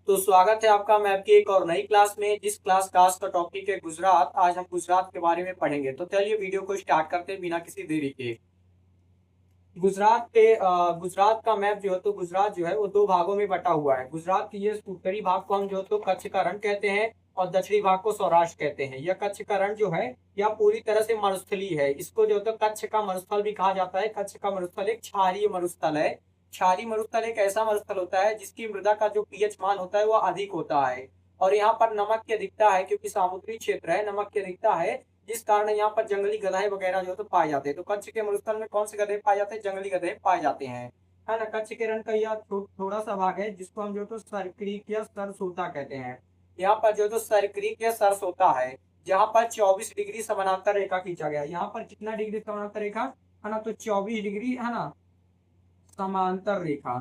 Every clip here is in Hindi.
तो स्वागत है आपका मैप की एक और नई क्लास में। जिस क्लास का टॉपिक है गुजरात। आज हम गुजरात के बारे में पढ़ेंगे। तो चलिए वीडियो को स्टार्ट करते हैं बिना किसी देरी के। गुजरात का मैप जो है, तो गुजरात जो है वो दो भागों में बटा हुआ है। गुजरात की ये उत्तरी भाग को हम जो है तो कच्छ का रण कहते हैं और दक्षिणी भाग को सौराष्ट्र कहते हैं। यह कच्छ का रण जो है यह पूरी तरह से मरुस्थली है। इसको जो है तो कच्छ का मरुस्थल भी कहा जाता है। कच्छ का मरुस्थल एक क्षारीय मरुस्थल है। क्षारीय मरुस्थल एक ऐसा मरुस्थल होता है जिसकी मृदा का जो पीएच मान होता है वह अधिक होता है। और यहाँ पर नमक की अधिकता है, क्योंकि समुद्री क्षेत्र है, नमक की अधिकता है, जिस कारण यहाँ पर जंगली गधे वगैरह जो तो पाए जाते हैं। तो कच्छ के मरुस्थल में कौन से गधे पाए जाते हैं? जंगली गधे पाए जाते हैं, है ना। कच्छ के रण का यह थोड़ा सा भाग है जिसको हम जो तो सरक्रीक या सरसोता कहते हैं। यहाँ पर जो तो सरक्रीक या सरसोता है, जहाँ पर 24 डिग्री समानांतर रेखा खींचा गया है। यहाँ पर कितना डिग्री समानांतर रेखा, है ना, तो 24 डिग्री, है ना, समांतर रेखा।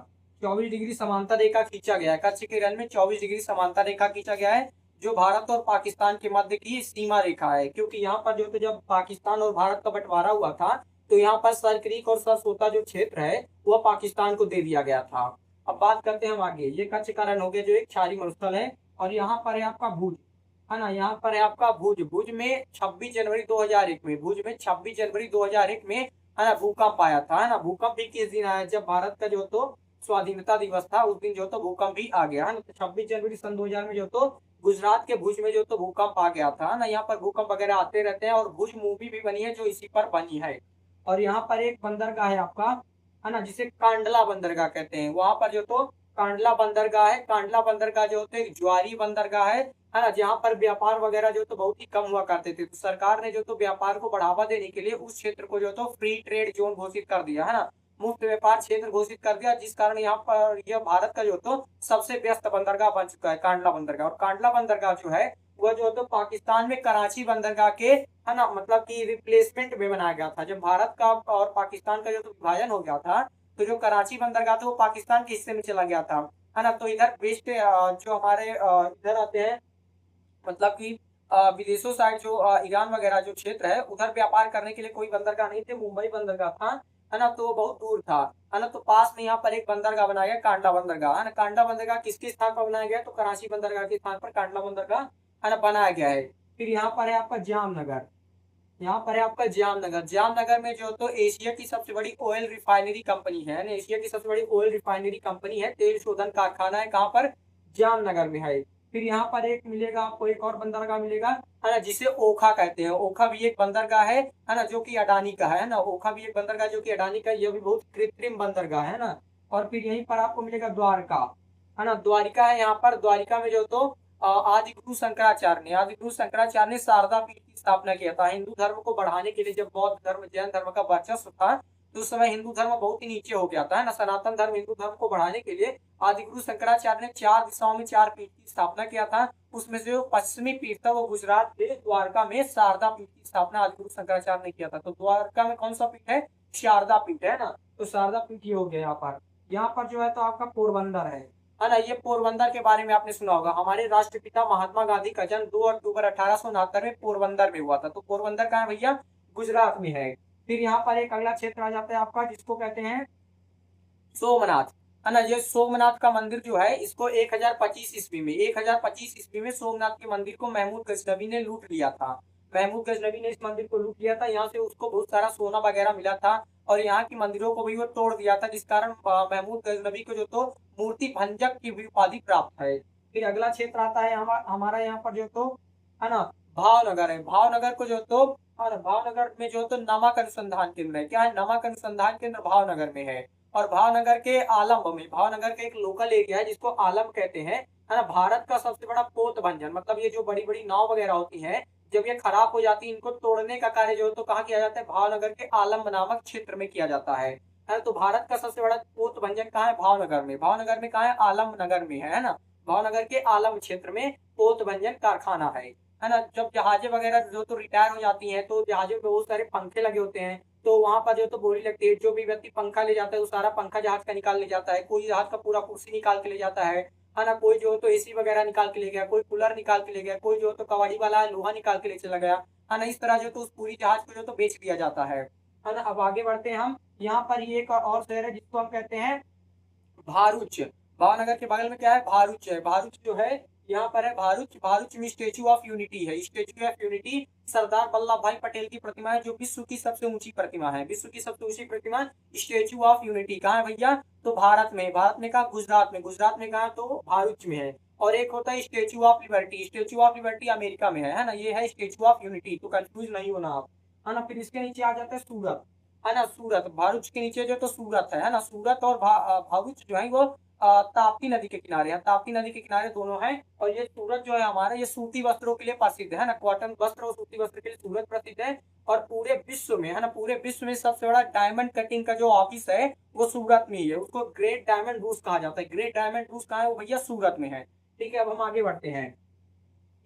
24 डिग्री समांतर रेखा खींचा गया है। कच्छ के रण में 24 डिग्री समांतर रेखा खींचा गया है, जो भारत और पाकिस्तान के मध्य की सीमा रेखा है। क्योंकि यहाँ पर जो तो जब पाकिस्तान और भारत का बंटवारा हुआ था, तो यहाँ पर सर क्रीक और सरसोता जो क्षेत्र है वह पाकिस्तान को दे दिया गया था। अब बात करते हैं हम आगे। ये कच्छ का रण हो गया जो एक क्षारीय मरुस्थल है। और यहाँ पर है आपका भुज, है ना। यहाँ पर है आपका भुज। भुज में 26 जनवरी 2001 में, भुज में 26 जनवरी 2001 में, है ना, भूकंप आया था, है ना। भूकंप भी किस दिन आया? जब भारत का जो तो स्वाधीनता दिवस था, उस दिन जो तो भूकंप भी आ गया, है ना। तो 26 जनवरी सन 2000 में जो तो गुजरात के भुज में जो तो भूकंप आ गया था, है ना। यहाँ पर भूकंप वगैरह आते रहते हैं और भुज मूवी भी बनी है जो इसी पर बनी है। और यहाँ पर एक बंदरगाह है आपका, है ना, जिसे कांडला बंदरगाह कहते हैं। वहां पर जो तो कांडला बंदरगाह है। कांडला बंदरगाह जो होते एक ज्वारी बंदरगाह है ना, जहाँ पर व्यापार वगैरह जो तो बहुत ही कम हुआ करते थे। तो सरकार ने जो तो व्यापार को बढ़ावा देने के लिए उस क्षेत्र को जो तो फ्री ट्रेड जोन घोषित कर दिया, है ना, मुक्त व्यापार क्षेत्र घोषित कर दिया, जिस कारण यहाँ पर यह भारत का जो तो सबसे व्यस्त बंदरगाह बन चुका है, कांडला बंदरगाह। और कांडला बंदरगाह जो है वह जो तो पाकिस्तान में कराची बंदरगाह के, है ना, मतलब कि रिप्लेसमेंट में बनाया गया था। जब भारत का और पाकिस्तान का जो तो विभाजन हो गया था, तो जो कराची बंदरगाह था वो पाकिस्तान के हिस्से में चला गया था, है ना। तो इधर वेस्ट जो हमारे इधर आते हैं, मतलब कि विदेशों साइड जो ईरान वगैरह जो क्षेत्र है, उधर व्यापार करने के लिए कोई बंदरगाह नहीं थे। मुंबई बंदरगाह था, है ना, तो बहुत दूर था, है ना। तो पास में यहाँ पर एक बंदरगाह बनाया गया, कांडला बंदरगाह, है ना। कांडला बंदरगाह किसके स्थान पर बनाया गया? तो कराची बंदरगाह के स्थान पर कांडला बंदरगाह, है ना, बनाया गया है। फिर यहाँ पर है आपका जामनगर। यहाँ पर है आपका जामनगर। जामनगर में जो तो एशिया की सबसे बड़ी ऑयल रिफाइनरी कंपनी है ना, एशिया की सबसे बड़ी ऑयल रिफाइनरी कंपनी है, तेल शोधन कारखाना है। कहाँ पर? जामनगर में है। फिर यहाँ पर एक मिलेगा आपको, एक और बंदरगाह मिलेगा, है ना, जिसे ओखा कहते हैं। ओखा भी एक बंदरगाह है ना, जो कि अडानी का है ना। ओखा भी एक बंदरगाह जो कि अडानी का है। यह भी बहुत कृत्रिम बंदरगाह है ना। और फिर यहीं पर आपको मिलेगा द्वारका, है ना, द्वारिका है। यहाँ पर द्वारिका में जो तो आदि गुरु शंकराचार्य ने शारदा पीठ की स्थापना किया था। हिंदू धर्म को बढ़ाने के लिए, जब बौद्ध धर्म जैन धर्म का वर्चस्व था, तो उस समय हिंदू धर्म बहुत ही नीचे हो गया था, है ना। सनातन धर्म हिंदू धर्म को बढ़ाने के लिए आदि गुरु शंकराचार्य ने 4 दिशाओं में 4 पीठ की स्थापना किया था। उसमें से जो पश्चिमी पीठ था वो गुजरात के द्वारका में शारदा पीठ की स्थापना आदि गुरु शंकराचार्य ने किया था। तो द्वारका में कौन सा पीठ है? शारदा पीठ, है ना। तो शारदा पीठ ये हो गया यहाँ पर। यहाँ पर जो है तो आपका पोरबंदर है ना। ये पोरबंदर के बारे में आपने सुना होगा। हमारे राष्ट्रपिता महात्मा गांधी का जन्म 2 अक्टूबर 1869 में पोरबंदर में हुआ था। तो पोरबंदर कहाँ है भैया? गुजरात में है। फिर यहाँ पर एक अगला क्षेत्र आ जाता है आपका, जिसको कहते हैं सोमनाथ, है ना। ये सोमनाथ का मंदिर जो है, इसको 1025 ईस्वी में सोमनाथ के मंदिर को महमूद गजनबी ने लूट लिया था। महमूद गजनबी ने इस मंदिर को लूट लिया था। यहाँ से उसको बहुत सारा सोना वगैरह मिला था, और यहाँ की मंदिरों को भी वो तोड़ दिया था, जिस कारण महमूद गजनबी को जो तो मूर्ति भंजक की भी उपाधि प्राप्त है। फिर अगला क्षेत्र आता है हमारा यहाँ पर जो तो, है ना, भावनगर है। भावनगर को जो तो, और भावनगर में जो तो नमक अनुसंधान केंद्र है। क्या है? नमक अनुसंधान केंद्र भावनगर में है। और भावनगर के आलम में, भावनगर का एक लोकल एरिया है जिसको आलम कहते हैं, है ना। भारत का सबसे बड़ा पोत भंजन, मतलब ये जो बड़ी बड़ी नाव वगैरह होती हैं, जब ये खराब हो जाती है, इनको तोड़ने का कार्य जो है तो कहाँ किया जाता है? भावनगर के आलम नामक क्षेत्र में किया जाता है। तो भारत का सबसे बड़ा पोत भंजन कहाँ है? भावनगर में। भावनगर में कहाँ है? आलम नगर में है ना। भावनगर के आलम क्षेत्र में पोत भंजन कारखाना है ना। जब जहाजें वगैरह जो तो रिटायर हो जाती हैं, तो जहाजों पे बहुत सारे पंखे लगे होते हैं, तो वहां पर जो तो बोली लगती है। जो भी व्यक्ति पंखा ले जाता है वो सारा पंखा जहाज का निकाल ले जाता है। कोई जहाज का पूरा कुर्सी निकाल के ले जाता है ना। कोई जो तो एसी वगैरह निकाल के ले गया, कोई कूलर निकाल के ले गया, कोई जो तो कबाड़ी वाला है लोहा निकाल के ले चला गया, है ना। इस तरह जो तो उस पूरी जहाज को जो तो बेच दिया जाता है ना। अब आगे बढ़ते हैं हम। यहाँ पर ये एक और शहर है जिसको हम कहते हैं भारूच। भावनगर के बगल में क्या है, भारूच है। भारूच जो है यहाँ पर है भारूच। भारूच में स्टेच्यू ऑफ यूनिटी है। Statue of unity Sardar Vallabh भाई पटेल की प्रतिमा है, जो विश्व की सबसे ऊंची प्रतिमा है। विश्व की सबसे ऊंची प्रतिमा स्टेच्यू ऑफ यूनिटी कहाँ है भैया, तो भारत में। भारत में कहा, गुजरात में। गुजरात में कहा, तो भारूच में है। और एक होता है statue of liberty. Statue of liberty America में है ना। ये है स्टेच्यू ऑफ यूनिटी, तो कंफ्यूज नहीं होना आप, है ना। फिर इसके नीचे आ जाता है सूरत, है ना। सूरत, भारूच के नीचे जो तो सूरत है ना। सूरत और भारूच जो है वो ताप्ती नदी के किनारे है। ताप्ती नदी के किनारे दोनों है। और ये सूरत जो है हमारा, ये सूती वस्त्रों के लिए प्रसिद्ध है ना। कॉटन वस्त्र और सूती वस्त्र के लिए सूरत प्रसिद्ध है। और पूरे विश्व में, है ना, पूरे विश्व में सबसे बड़ा डायमंड कटिंग का जो ऑफिस है वो सूरत में ही है। उसको ग्रेट डायमंड रूस कहा जाता है। ग्रेट डायमंड रूस कहाँ है, वो भैया सूरत में है। ठीक है, अब हम आगे बढ़ते हैं।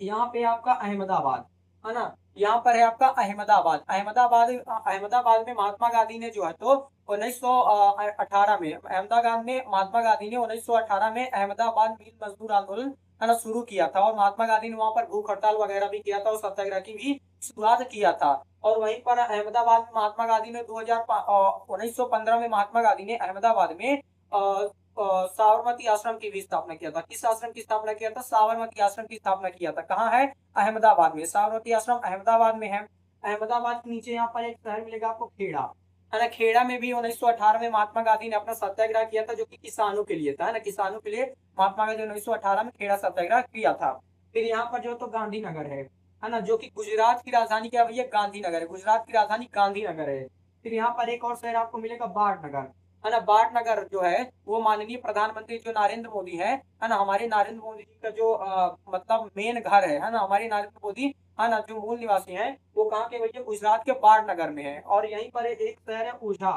यहाँ पे आपका अहमदाबाद, है ना। यहाँ पर है आपका अहमदाबाद। अहमदाबाद, अहमदाबाद में महात्मा गांधी ने जो है तो 1918 में, अहमदाबाद में महात्मा गांधी ने 1918 में अहमदाबाद मिल मजदूर आंदोलन, है ना, शुरू किया था। और महात्मा गांधी ने वहां पर भूख हड़ताल वगैरह भी किया था और सत्याग्रह की भी शुरुआत किया था। और वहीं पर अहमदाबाद में महात्मा गांधी ने 1915 में महात्मा गांधी ने अहमदाबाद में साबरमती आश्रम की भी स्थापना किया था। किस आश्रम की स्थापना किया था, साबरमती आश्रम की स्थापना किया था। कहाँ है, अहमदाबाद में। साबरमती आश्रम अहमदाबाद में है। अहमदाबाद के नीचे यहाँ पर एक शहर मिलेगा आपको, खेड़ा, है ना। खेड़ा में भी 1918 में महात्मा गांधी ने अपना सत्याग्रह किया था, जो कि किसानों के लिए था, है ना। किसानों के लिए महात्मा गांधी 1918 में खेड़ा सत्याग्रह किया था। फिर यहाँ पर जो तो गांधीनगर है ना, जो कि गुजरात की राजधानी क्या है भैया, गांधीनगर है। गुजरात की राजधानी गांधीनगर है। फिर यहाँ पर एक और शहर आपको मिलेगा, बाढ़नगर, है ना। बाढ़नगर जो है वो माननीय प्रधानमंत्री जो नरेंद्र मोदी है ना, हमारे नरेंद्र मोदी जी का जो मतलब मेन घर है ना, हमारे नरेंद्र मोदी, है ना, जो मूल निवासी हैं वो कहाँ के भैया, गुजरात के बाढ़नगर में है। और यहीं पर एक शहर है ओझा,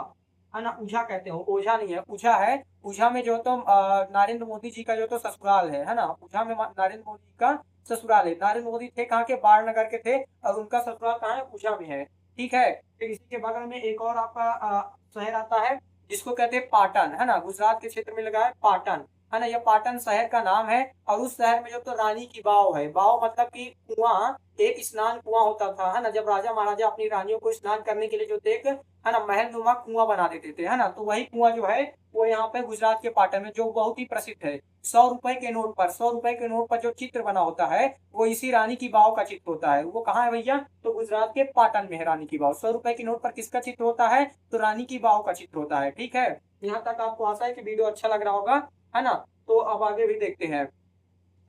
है ना। ओझा कहते हो, ओझा नहीं है, ओझा है। ओझा में जो तो नरेंद्र मोदी जी का जो तो ससुराल है ना। ओझा में नरेंद्र मोदी का ससुराल है। नरेंद्र मोदी थे कहाँ के, बाढ़नगर के थे। और उनका ससुराल कहाँ है, ओझा में है। ठीक है। फिर इसी के बगल में एक और आपका शहर आता है, जिसको कहते हैं पाटन, है ना। गुजरात के क्षेत्र में लगा है पाटन, है ना। यह पाटन शहर का नाम है। और उस शहर में जो तो रानी की बाव है। बाव मतलब कि कुआं, एक स्नान कुआं होता था, है ना। जब राजा महाराजा अपनी रानियों को स्नान करने के लिए जो थे एक, है ना, महल नुमा कुआं बना देते थे, है ना। तो वही कुआं जो है वो यहाँ पे गुजरात के पाटन में, जो बहुत ही प्रसिद्ध है। 100 रुपए के नोट पर, 100 रुपए के नोट पर जो चित्र बना होता है वो इसी रानी की बाव का चित्र होता है। वो कहाँ है भैया, तो गुजरात के पाटन में है रानी की बाव। 100 रुपए के नोट पर किसका चित्र होता है, तो रानी की बाव का चित्र होता है। ठीक है, यहाँ तक आपको आशा है कि वीडियो अच्छा लग रहा होगा, है ना। तो अब आगे भी देखते हैं।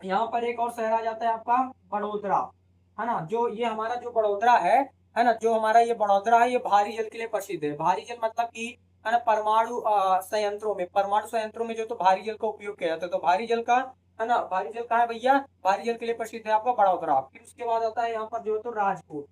यहाँ पर एक और शहर आ जाता है आपका, बड़ोदरा, है ना। जो ये हमारा जो बड़ोदरा है ना, जो हमारा ये बड़ोदरा है, ये भारी जल के लिए प्रसिद्ध है। भारी जल मतलब कि, है ना, परमाणु संयंत्रों में, परमाणु संयंत्रों में जो तो भारी जल का उपयोग किया जाता है। तो भारी जल का, है ना, भारी जल कहाँ है भैया, भारी जल के लिए प्रसिद्ध है आपका बड़ोदरा। फिर उसके बाद आता है यहाँ पर जो तो राजकोट।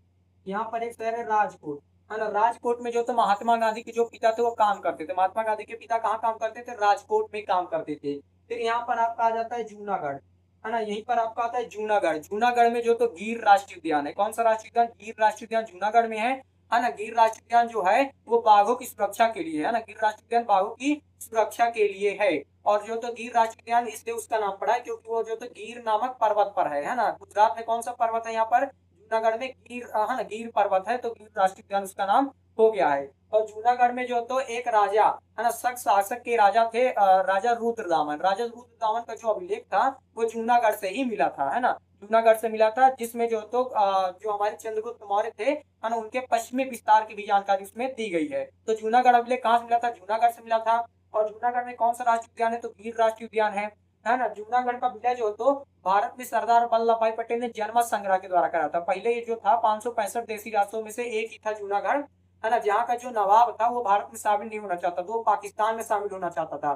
यहाँ पर एक शहर है राजकोट, है ना। राजकोट में जो तो महात्मा गांधी के जो पिता थे वो काम करते थे। महात्मा गांधी के पिता कहाँ काम करते थे, राजकोट में काम करते थे। फिर यहाँ पर आपका आ जाता है जूनागढ़, है ना। यहीं पर आपका आता है जूनागढ़। जूनागढ़ में जो तो गिर राष्ट्रीय उद्यान है। कौन सा राष्ट्रीय उद्यान, गिर राष्ट्रीय उद्यान जूनागढ़ में है ना। गिर राष्ट्रीय उद्यान जो है वो बाघों की सुरक्षा के लिए है ना। गिर राष्ट्रीय उद्यान बाघों की सुरक्षा के लिए है। और जो तो गिर राष्ट्रीय उद्यान इसलिए उसका नाम पड़ा है क्योंकि वो जो तो गिर नामक पर्वत पर है ना। गुजरात में कौन सा पर्वत है, यहाँ पर जूनागढ़ में गिर, है ना, गिर पर्वत है, तो गिर राष्ट्रीय उद्यान उसका नाम हो गया है। और जूनागढ़ में जो तो एक राजा, है ना, शक शासक के राजा थे, राजा रुद्रदामन। राजा रुद्रदामन का जो अभिलेख था वो जूनागढ़ से ही मिला था, है ना। जूनागढ़ से मिला था, जिसमें जो तो जो हमारे चंद्रगुप्त मौर्य थे, है ना, उनके पश्चिमी विस्तार की भी जानकारी उसमें दी गई है। तो जूनागढ़ अभिलेख कहाँ से मिला था, जूनागढ़ से मिला था। और जूनागढ़ में कौन सा राष्ट्रीय उद्यान है, तो गिर राष्ट्रीय उद्यान है ना। जूनागढ़ का विलय जो तो भारत में सरदार वल्लभ भाई पटेल ने जनमत संग्रह के द्वारा करा था। पहले ये जो था 565 देसी राष्ट्रों में से एक ही था जूनागढ़, है ना। जहाँ का जो नवाब था वो भारत में शामिल नहीं होना चाहता था, वो पाकिस्तान में शामिल होना चाहता था।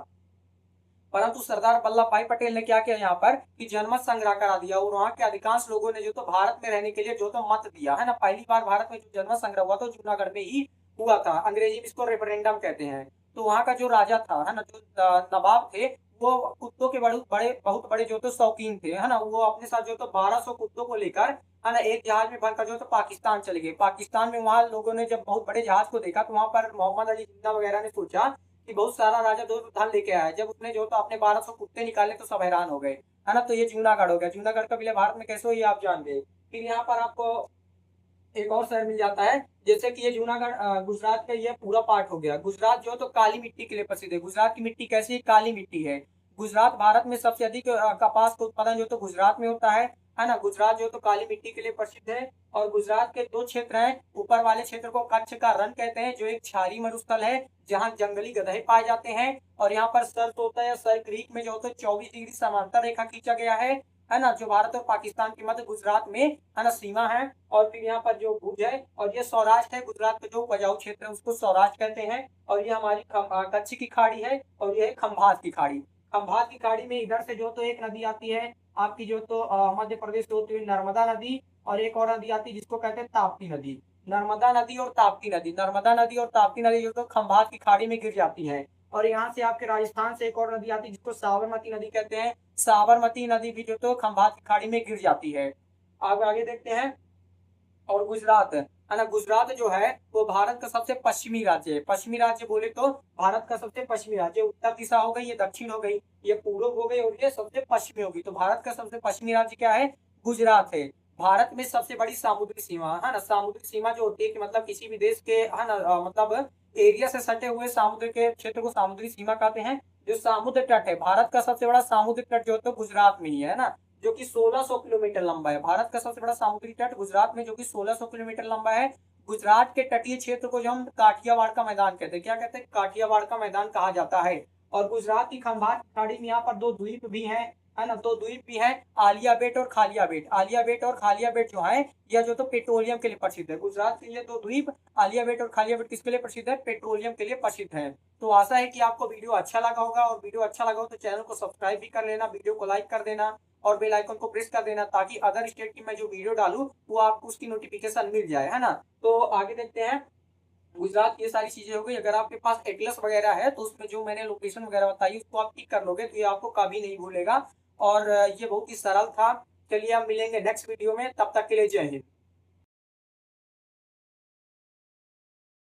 परंतु सरदार वल्लभ भाई पटेल ने क्या किया यहाँ पर, कि जनमत संग्रह करा दिया। और वहाँ के अधिकांश लोगों ने जो तो भारत में रहने के लिए जो तो मत दिया, है ना। पहली बार भारत में जो जनमत संग्रह हुआ तो जूनागढ़ में ही हुआ था। अंग्रेजी में इसको रेफरेंडम कहते हैं। तो वहाँ का जो राजा था, है ना, जो नवाब थे, वो कुत्तों के बहुत बड़े जो तो शौकीन थे, है ना। वो अपने साथ जो तो 1200 कुत्तों को लेकर, है ना, एक जहाज में भरकर जो तो पाकिस्तान चले गए। पाकिस्तान में वहाँ लोगों ने जब बहुत बड़े जहाज को देखा तो वहां पर मोहम्मद अली जिन्ना वगैरह ने सोचा कि बहुत सारा राजा दो धन लेके आया है। जब उसने जो तो अपने 1200 कुत्ते निकाले तो सब हैरान हो गए, है ना। तो ये जूनागढ़ हो गया। जूनागढ़ का विलय भारत में कैसे हो ये आप जान गए। फिर यहाँ पर आपको एक और शहर मिल जाता है, जैसे कि ये जूनागढ़ गुजरात का ये पूरा पार्ट हो गया। गुजरात जो तो काली मिट्टी के लिए प्रसिद्ध है। गुजरात की मिट्टी कैसी है, काली मिट्टी है। गुजरात भारत में सबसे अधिक कपास का उत्पादन जो तो गुजरात में होता है ना। गुजरात जो तो काली मिट्टी के लिए प्रसिद्ध है। और गुजरात के दो क्षेत्र हैं, ऊपर वाले क्षेत्र को कच्छ का रण कहते हैं, जो एक क्षारीय मरुस्थल है जहाँ जंगली गधे पाए जाते हैं। और यहाँ पर सर तोता या सर क्रीक में जो तो 24 डिग्री समांतर रेखा खींचा गया है ना, जो भारत और पाकिस्तान के मध्य गुजरात में है ना सीमा है। और फिर यहाँ पर जो भुज है और ये सौराष्ट्र है, गुजरात का जो उपजाऊ क्षेत्र है उसको सौराष्ट्र कहते हैं। और ये हमारी कच्छ की खाड़ी है और ये है खंभात की खाड़ी। खंभात की खाड़ी में इधर से जो तो एक नदी आती है आपकी जो तो मध्य प्रदेश से होती हुई नर्मदा नदी, और एक और नदी आती है जिसको कहते हैं ताप्ती नदी। नर्मदा नदी और ताप्ती नदी, नर्मदा नदी और ताप्ती नदी जो तो खंभात की खाड़ी में गिर जाती है। और यहाँ से आपके राजस्थान से एक और नदी आती है जिसको साबरमती नदी कहते हैं। साबरमती नदी भी जो तो खंभात की खाड़ी में गिर जाती है। अब आगे देखते हैं। और गुजरात है ना, गुजरात जो है वो भारत का सबसे पश्चिमी राज्य है। पश्चिमी राज्य बोले तो भारत का सबसे पश्चिमी राज्य, उत्तर दिशा हो गई, ये दक्षिण हो गई, ये पूर्व हो गई, और ये सबसे पश्चिमी होगी। तो भारत का सबसे पश्चिमी राज्य क्या है? गुजरात है। भारत में सबसे बड़ी सामुद्रिक सीमा है ना, सामुद्रिक सीमा जो होती है कि मतलब किसी भी देश के है ना मतलब एरिया से सटे हुए समुद्र के क्षेत्र को सामुद्रिक सीमा कहते हैं। जो समुद्र तट है, भारत का सबसे बड़ा सामुद्रिक तट जो होता है गुजरात में ही है ना, जो कि 1600 किलोमीटर लंबा है। भारत का सबसे बड़ा सामुद्रिक तट गुजरात में जो कि 1600 किलोमीटर लंबा है। गुजरात के तटीय क्षेत्र को जो हम काठियावाड़ का मैदान कहते हैं, क्या कहते हैं? काठियावाड़ का मैदान कहा जाता है। और गुजरात की खंभात खाड़ी में यहाँ पर दो द्वीप भी हैं, है ना, दो द्वीप भी हैं, आलिया बेट और खालिया बेट। आलिया बेट और खालिया बेट जो है यह जो तो पेट्रोलियम के लिए प्रसिद्ध है। गुजरात के लिए दो द्वीप आलिया बेट और खालिया बेट किसके लिए प्रसिद्ध है? पेट्रोलियम के लिए प्रसिद्ध है। तो आशा है कि आपको वीडियो अच्छा लगा होगा, और वीडियो अच्छा लगा हो तो चैनल को सब्सक्राइब भी कर लेना, वीडियो को लाइक कर देना और बेल आइकन को प्रेस कर देना, ताकि अदर स्टेट की मैं जो वीडियो डालूं वो आपको उसकी नोटिफिकेशन मिल जाए, है ना। तो आगे देखते हैं। गुजरात की ये सारी चीजें हो गई। अगर आपके पास एटलस वगैरह है तो उसमें जो मैंने लोकेशन वगैरह बताई उसको आप टिक कर लोगे तो ये आपको कभी नहीं भूलेगा। और ये बहुत ही सरल था। चलिए हम मिलेंगे नेक्स्ट वीडियो में, तब तक के लिए जय हिंद।